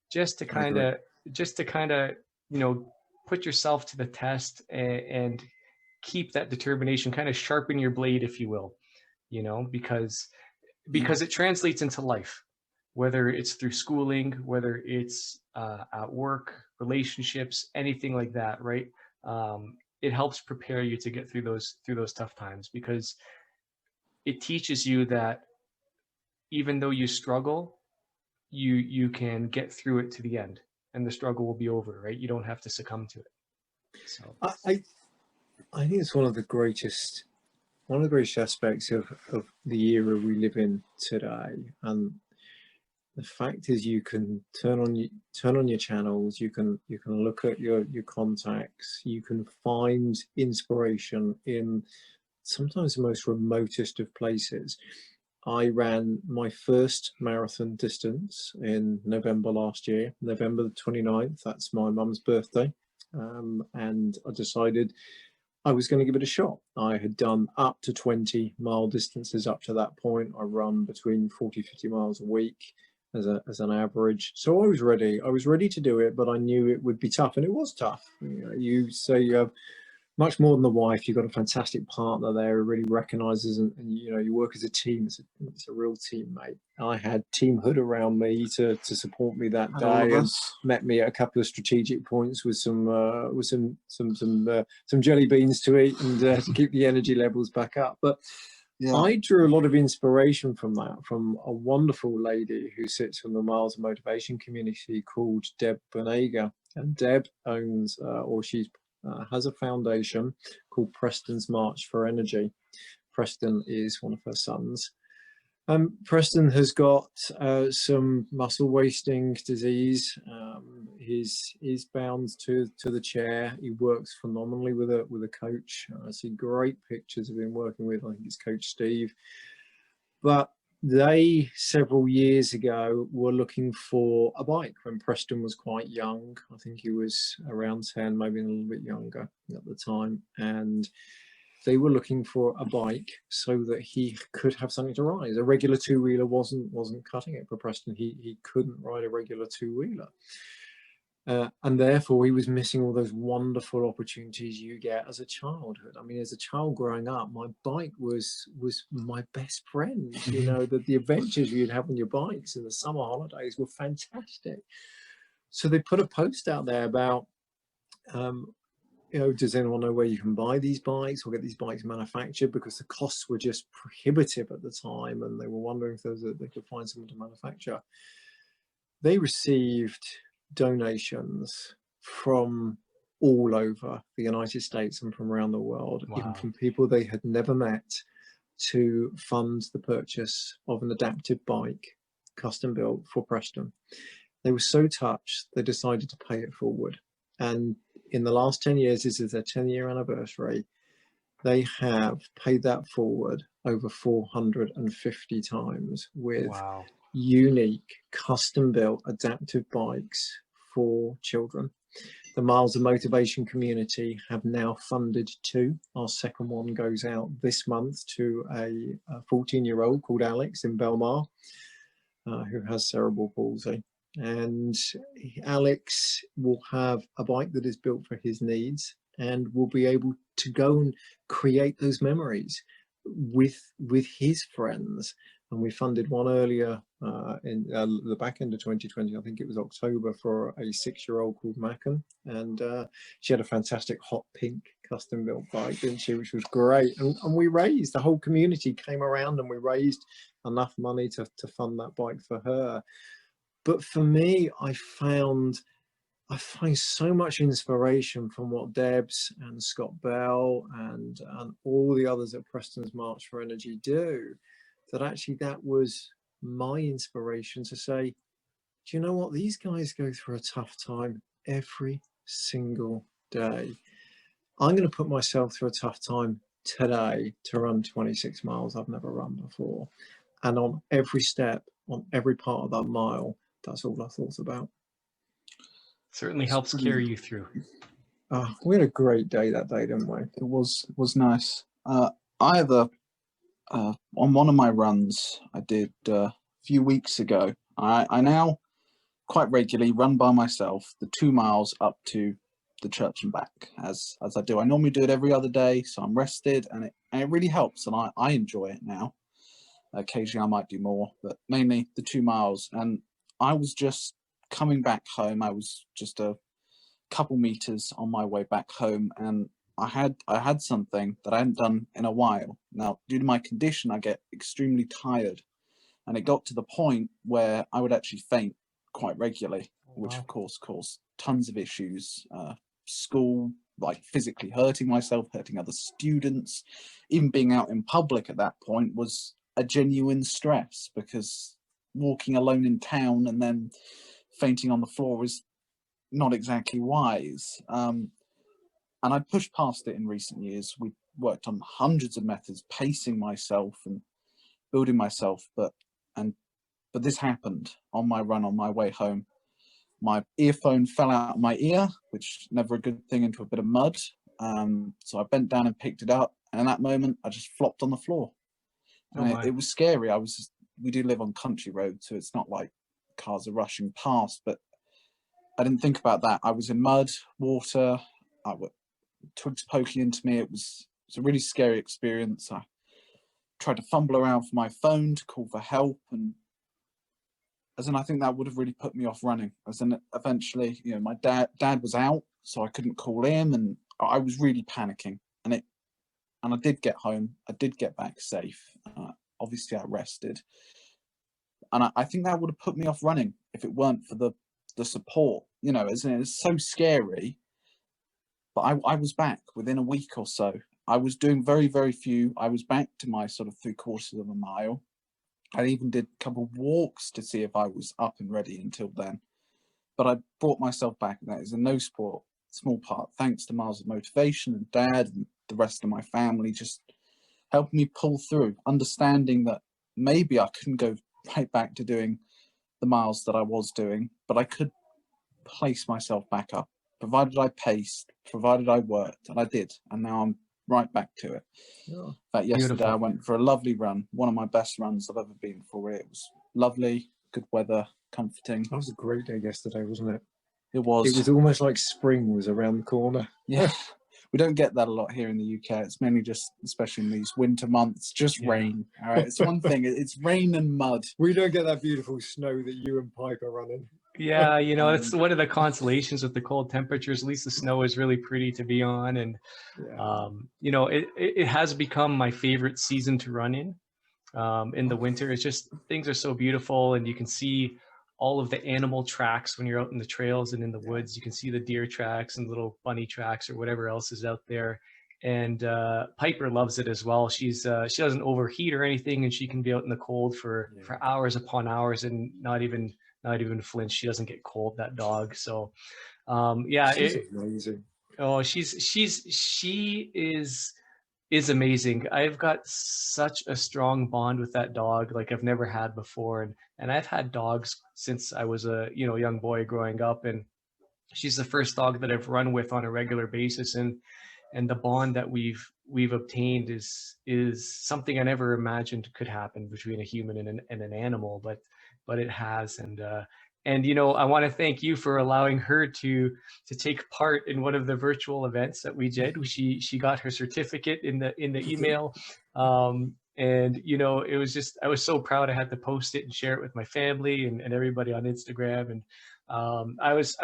just to kind of you know, put yourself to the test, and keep that determination, kind of sharpen your blade, if you will, you know, because it translates into life, whether it's through schooling, whether it's at work, relationships, anything like that, right? It helps prepare you to get through those tough times, because it teaches you that even though you struggle, you can get through it to the end, and the struggle will be over, right? You don't have to succumb to it. So I think it's one of the greatest aspects of the era we live in today. And the fact is, you can turn on your channels, you can look at your contacts, you can find inspiration in sometimes the most remotest of places. I ran my first marathon distance in November last year, November the 29th. That's my mum's birthday. And I decided I was going to give it a shot. I had done up to 20-mile distances up to that point. I run between 40-50 miles a week as an average. So I was ready to do it, but I knew it would be tough, and it was tough. You know, you say you have much more than the wife. You've got a fantastic partner there who really recognises, and you know, you work as a team. It's a real teammate. I had Team Hood around me to support me that day, and met me at a couple of strategic points with some jelly beans to eat, and to keep the energy levels back up. But I drew a lot of inspiration from that, from a wonderful lady who sits in the Miles of Motivation community called Deb Benager. And Deb owns, has a foundation called Preston's March for Energy. Preston is one of her sons. Preston has got some muscle wasting disease. He's bound to the chair. He works phenomenally with a coach. I see great pictures of him working with, I think it's Coach Steve. But they, several years ago, were looking for a bike when Preston was quite young. I think he was around 10, maybe a little bit younger at the time. And they were looking for a bike so that he could have something to ride. A regular two-wheeler wasn't cutting it for Preston. He couldn't ride a regular two-wheeler. And therefore, he was missing all those wonderful opportunities you get as a childhood. I mean, as a child growing up, my bike was my best friend. You know, the adventures you'd have on your bikes in the summer holidays were fantastic. So they put a post out there about does anyone know where you can buy these bikes or get these bikes manufactured? Because the costs were just prohibitive at the time, and they were wondering if they could find someone to manufacture. They received donations from all over the United States and from around the world, Wow. even from people they had never met, to fund the purchase of an adapted bike, custom built for Preston. They were so touched, they decided to pay it forward. And in the last 10 years, this is their 10-year anniversary, they have paid that forward over 450 times with Wow. unique, custom-built, adaptive bikes for children. The Miles of Motivation community have now funded 2. Our second one goes out this month to a 14-year-old called Alex in Belmar, who has cerebral palsy. And Alex will have a bike that is built for his needs and will be able to go and create those memories with his friends. And we funded one earlier in the back end of 2020. I think it was October, for a 6-year-old called Macon, and she had a fantastic hot pink custom built bike, didn't she, which was great. And we raised, the whole community came around and we raised enough money to fund that bike for her. But for me, I find so much inspiration from what Debs and Scott Bell and all the others at Preston's March for Energy do, that actually that was my inspiration to say, do you know what? These guys go through a tough time every single day. I'm going to put myself through a tough time today to run 26 miles I've never run before. And on every step, on every part of that mile, that's all I thought about. Certainly helps carry you through. We had a great day that day, didn't we? It was nice. I have on one of my runs I did a few weeks ago. I now quite regularly run by myself the 2 miles up to the church and back, as I do. I normally do it every other day, so I'm rested, and it really helps, and I enjoy it now. Occasionally I might do more, but mainly the 2 miles. And I was just coming back home. I was just a couple meters on my way back home, and I had something that I hadn't done in a while. Now, due to my condition, I get extremely tired, and it got to the point where I would actually faint quite regularly, which of course caused tons of issues. School, like physically hurting myself, hurting other students, even being out in public at that point was a genuine stress, because walking alone in town and then fainting on the floor is not exactly wise. And I pushed past it in recent years. We worked on hundreds of methods, pacing myself and building myself, but this happened on my run on my way home. My earphone fell out of my ear, which never a good thing, into a bit of mud. So I bent down and picked it up, and in that moment I just flopped on the floor. And it was scary. We do live on country roads, so it's not like cars are rushing past, but I didn't think about that. I was in mud, water, twigs poking into me. It was a really scary experience. I tried to fumble around for my phone to call for help, and I think that would have really put me off running. Eventually, my dad was out, so I couldn't call him, and I was really panicking. And I did get home. I did get back safe. Obviously, I rested, and I think that would have put me off running if it weren't for the support. It's so scary. But I was back within a week or so. I was doing very, very few. I was back to my sort of 3/4 of a mile. I even did a couple of walks to see if I was up and ready until then. But I brought myself back, and that is in no small part thanks to Miles of Motivation and Dad and the rest of my family, just helping me pull through, understanding that maybe I couldn't go right back to doing the miles that I was doing, but I could place myself back up, provided I paced, provided I worked, and I did. And now I'm right back to it. Yeah. In fact, yesterday Beautiful. I went for a lovely run, one of my best runs I've ever been for. It was lovely, good weather, comforting. That was a great day yesterday, wasn't it? It was. It was almost like spring was around the corner. Yeah. We don't get that a lot here in the UK. It's mainly just, especially in these winter months, just rain. All right, it's one thing. It's rain and mud. We don't get that beautiful snow that you and Pipe are running. Yeah, you know, it's one of the consolations with the cold temperatures. At least the snow is really pretty to be on, and you know, it has become my favorite season to run in the winter. It's just, things are so beautiful, and you can see all of the animal tracks when you're out in the trails and in the woods. You can see the deer tracks and little bunny tracks or whatever else is out there. And Piper loves it as well. She doesn't overheat or anything, and she can be out in the cold for hours upon hours and not even flinch. She doesn't get cold, that dog. So yeah, she's amazing. Oh, she is amazing. I've got such a strong bond with that dog, like I've never had before. And I've had dogs since I was a young boy growing up, and she's the first dog that I've run with on a regular basis. And the bond that we've obtained is something I never imagined could happen between a human and an animal, but it has. And you know, I want to thank you for allowing her to take part in one of the virtual events that we did. She got her certificate in the email, and you know, it was just, I was so proud. I had to post it and share it with my family and everybody on Instagram. And I was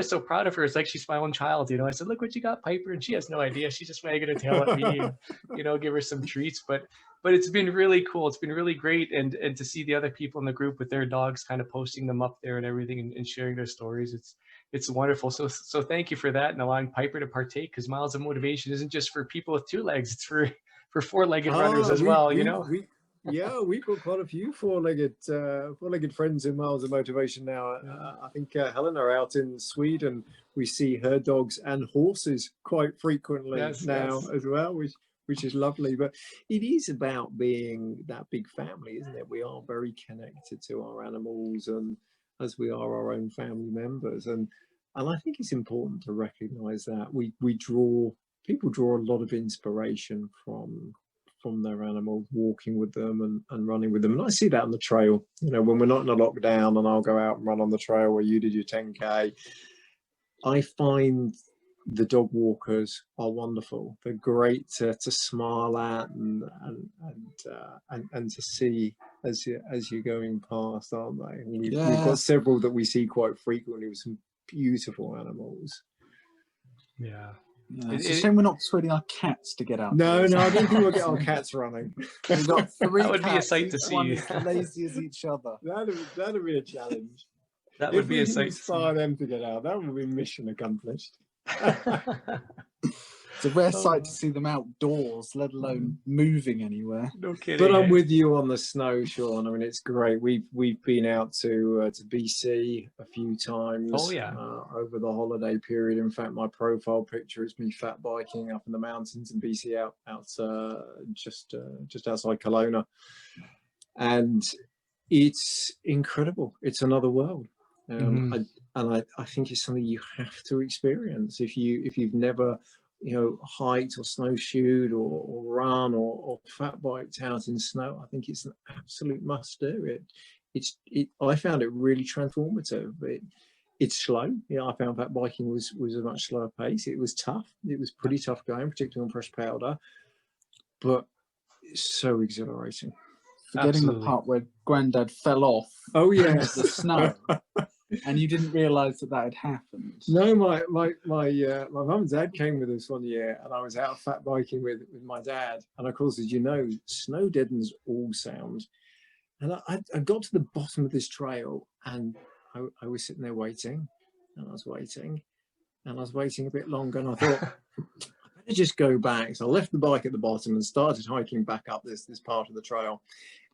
so proud of her. It's like she's my own child, you know. I said, look what you got, Piper, and she has no idea. She's just wagging her tail at me, and, you know, give her some treats. But it's been really cool. It's been really great, and to see the other people in the group with their dogs, kind of posting them up there and everything, and sharing their stories. It's wonderful. So thank you for that, and allowing Piper to partake, because Miles of Motivation isn't just for people with 2 legs. It's for 4-legged runners as well. You know. Yeah, we've got quite a few four-legged friends in Miles of Motivation now. I think Helena out in Sweden, we see her dogs and horses quite frequently now as well, which is lovely. But it is about being that big family, isn't it? We are very connected to our animals, and as we are our own family members. And I think it's important to recognize that people draw a lot of inspiration from their animal, walking with them and running with them. And I see that on the trail, you know, when we're not in a lockdown and I'll go out and run on the trail where you did your 10K. I find the dog walkers are wonderful. They're great to smile at and to see as you're going past, aren't they? We've got several that we see quite frequently with some beautiful animals. Yeah. It's a shame we're not persuading our cats to get out. No, I don't think we'll get our cats running. We've got 3 that would cats, be a sight to see. one as lazy as each other. That'd be a challenge. That would be a sight to see. Inspire them to get out. That would be mission accomplished. It's a rare sight to see them outdoors, let alone moving anywhere. No kidding. But I'm with you on the snow, Sean. I mean, it's great. We've been out to BC a few times. Oh yeah. Over the holiday period. In fact, my profile picture is me fat biking up in the mountains in BC, out just outside Kelowna, and it's incredible. It's another world. I think it's something you have to experience if you've never, you know, hiked or snowshoed or run or fat biked out in snow. I think it's an absolute must do. I found it really transformative. It's slow. You know, I found fat biking was a much slower pace. It was tough. It was pretty tough going, particularly on pressed powder, but it's so exhilarating. Forgetting the part where Granddad fell off. Oh yes, the snow. And you didn't realise that had happened. No, my mum and dad came with us one year, and I was out fat biking with my dad. And of course, as you know, snow deadens all sound. And I got to the bottom of this trail, and I was sitting there waiting, and I was waiting a bit longer, and I thought, I better just go back. So I left the bike at the bottom and started hiking back up this part of the trail.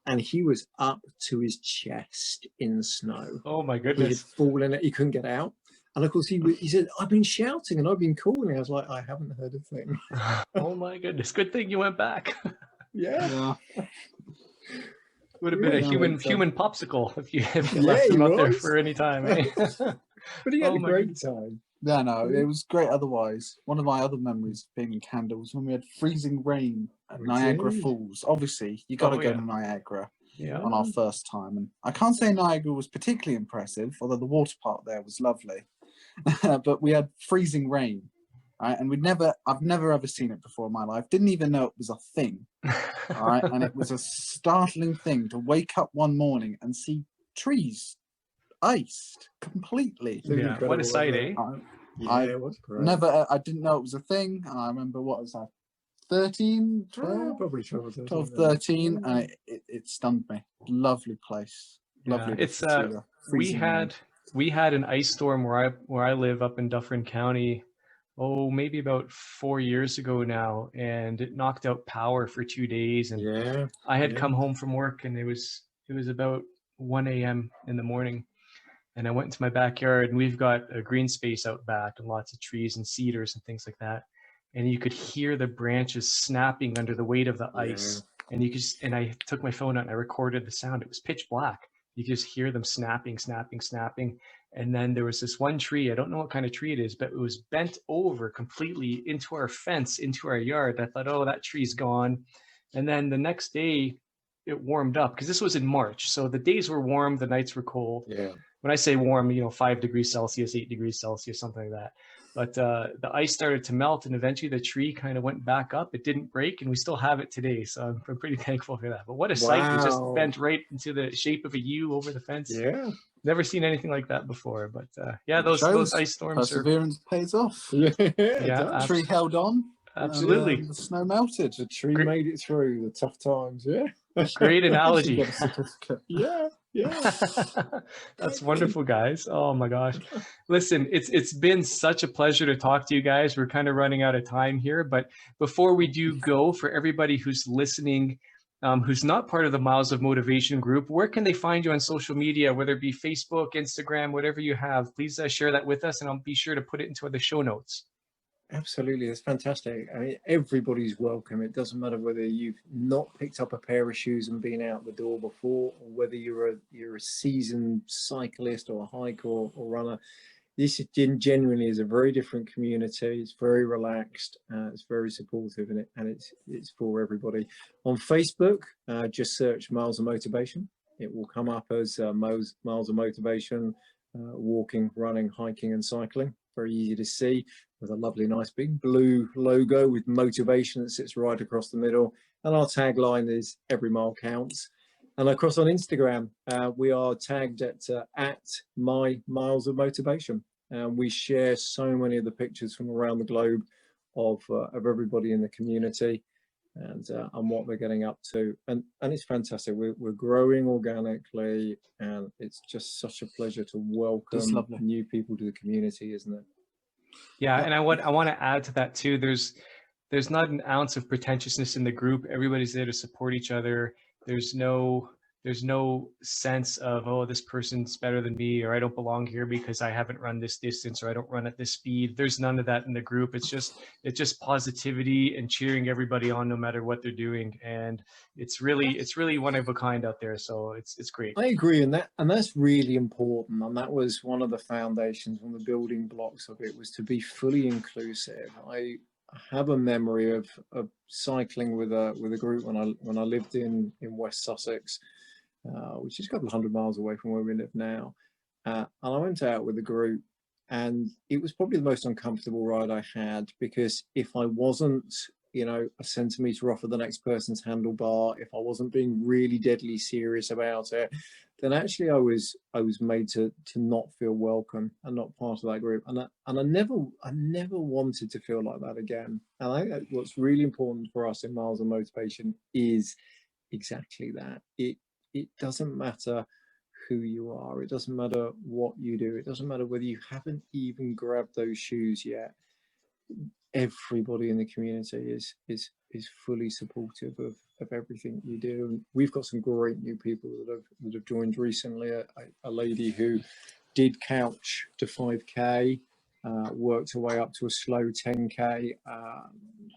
And he was up to his chest in the snow. Oh my goodness. He had fallen, he couldn't get out. And of course he said, I've been shouting and I've been calling. I was like, I haven't heard a thing. Oh my goodness. Good thing you went back. Yeah. Would have been a human popsicle if you left him up there for any time. Eh? But he had a great time. Yeah, no, it was great otherwise. One of my other memories of being in Canada was when we had freezing rain at Niagara Falls. Obviously, you got to go to Niagara on our first time. And I can't say Niagara was particularly impressive, although the water park there was lovely. But we had freezing rain. right? And I've never ever seen it before in my life. Didn't even know it was a thing, all right? And it was a startling thing to wake up one morning and see trees iced completely. Yeah, what a sight, eh? Yeah, it was great. I didn't know it was a thing. And I remember, what was I, 13, 12? Probably 12, 12, 13, and it stunned me. Lovely place. Lovely. Yeah, it's we had an ice storm where I live up in Dufferin County, maybe about 4 years ago now, and it knocked out power for 2 days. And yeah, I had come home from work, and it was about 1 a.m. in the morning, and I went into my backyard, and we've got a green space out back and lots of trees and cedars and things like that, and you could hear the branches snapping under the weight of the ice. And and I took my phone out and I recorded the sound. It was pitch black. You could just hear them snapping. And then there was this one tree, I don't know what kind of tree it is, but it was bent over completely into our fence, into our yard. I thought, oh, that tree's gone. And then the next day it warmed up, because this was in March. So the days were warm, the nights were cold. Yeah. When I say warm, 5 degrees Celsius, 8 degrees Celsius, something like that. But the ice started to melt, and eventually the tree kind of went back up. It didn't break, and we still have it today. So I'm pretty thankful for that. But what a sight. It just bent right into the shape of a U over the fence. Yeah. Never seen anything like that before. But yeah, those ice storms perseverance pays off. Yeah. Tree held on. Absolutely. And the snow melted. The tree made it through the tough times. Yeah. Great analogy. Yeah. That's wonderful, guys. Oh my gosh. Listen, it's been such a pleasure to talk to you guys. We're kind of running out of time here, but before we do go, for everybody who's listening, who's not part of the Miles of Motivation group, where can they find you on social media, whether it be Facebook, Instagram, whatever you have? Please share that with us, and I'll be sure to put it into the show notes. Absolutely, it's fantastic. I mean, everybody's welcome. It doesn't matter whether you've not picked up a pair of shoes and been out the door before, or whether you're a seasoned cyclist or a hiker or runner. This genuinely is a very different community. It's very relaxed. It's very supportive, and it's for everybody. On Facebook, just search Miles of Motivation. It will come up as Miles of Motivation, walking, running, hiking, and cycling. Very easy to see, with a lovely, nice big blue logo with motivation that sits right across the middle. And our tagline is "Every mile counts." And across on Instagram, we are tagged at My Miles of Motivation. And we share so many of the pictures from around the globe of everybody in the community and what they're getting up to. And it's fantastic. We're growing organically, and it's just such a pleasure to welcome new people to the community, isn't it? Yeah, and I want to add to that too. There's not an ounce of pretentiousness in the group. Everybody's there to support each other. There's no sense of, oh, this person's better than me, or I don't belong here because I haven't run this distance, or I don't run at this speed. There's none of that in the group. It's just positivity and cheering everybody on no matter what they're doing. And it's really one of a kind out there. So it's great. I agree, and that's really important. And that was one of the foundations, one of the building blocks of it, was to be fully inclusive. I have a memory of cycling with a group when I lived in West Sussex, which is a couple of 100 miles away from where we live now. And I went out with a group, and it was probably the most uncomfortable ride I had, because if I wasn't, a centimetre off of the next person's handlebar, if I wasn't being really deadly serious about it, then actually I was made to not feel welcome and not part of that group. And I never wanted to feel like that again. And I think what's really important for us in Miles of Motivation is exactly that. It doesn't matter who you are. It doesn't matter what you do. It doesn't matter whether you haven't even grabbed those shoes yet. Everybody in the community is fully supportive of everything you do. And we've got some great new people that have joined recently. A lady who did couch to 5K, worked her way up to a slow 10K,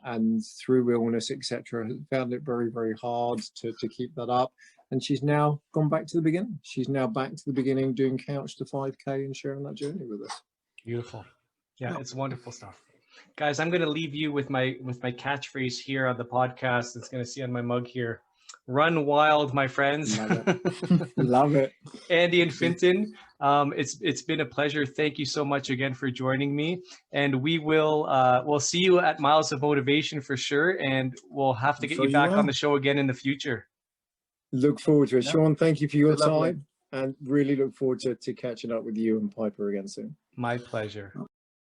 and through illness, etc., found it very, very hard to keep that up. And she's now gone back to the beginning. She's now back to the beginning, doing couch to 5K and sharing that journey with us. Beautiful. Yeah, it's wonderful stuff. Guys, I'm going to leave you with my catchphrase here on the podcast. It's going to see on my mug here. Run wild, my friends. Love it. Love it. Andy and Fintan, it's been a pleasure. Thank you so much again for joining me. And we'll see you at Miles of Motivation for sure. And we'll have to get you back on the show again in the future. Look forward to it. Sean, thank you for your Lovely. time, and really look forward to catching up with you and Piper again soon. My pleasure.